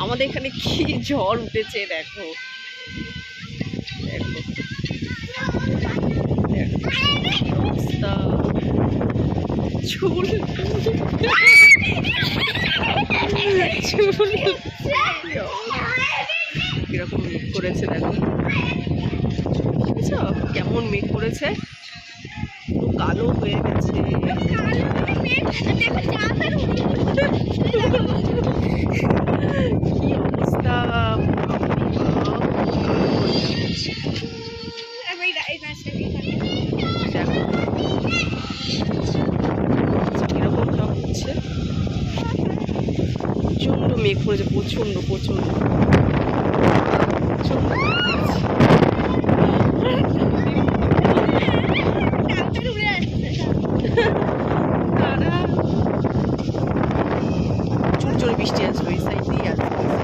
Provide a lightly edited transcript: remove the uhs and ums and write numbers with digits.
আমাদের এখানে কি ঝড় উঠেছে দেখো, দেখো কি অবস্থা। চুল চুল কিরকম মেঘ করেছে দেখো, বুঝছো কেমন মেঘ করেছে, পুরো কালো হয়ে গেছে। কি অবস্থা, কিরকম ভাব হচ্ছে, প্রচন্ড মেঘ করেছে, প্রচন্ড প্রচন্ড প্রচন্ড জোরে বৃষ্টি আসবে, এই সাইড দিয়ে আসবে।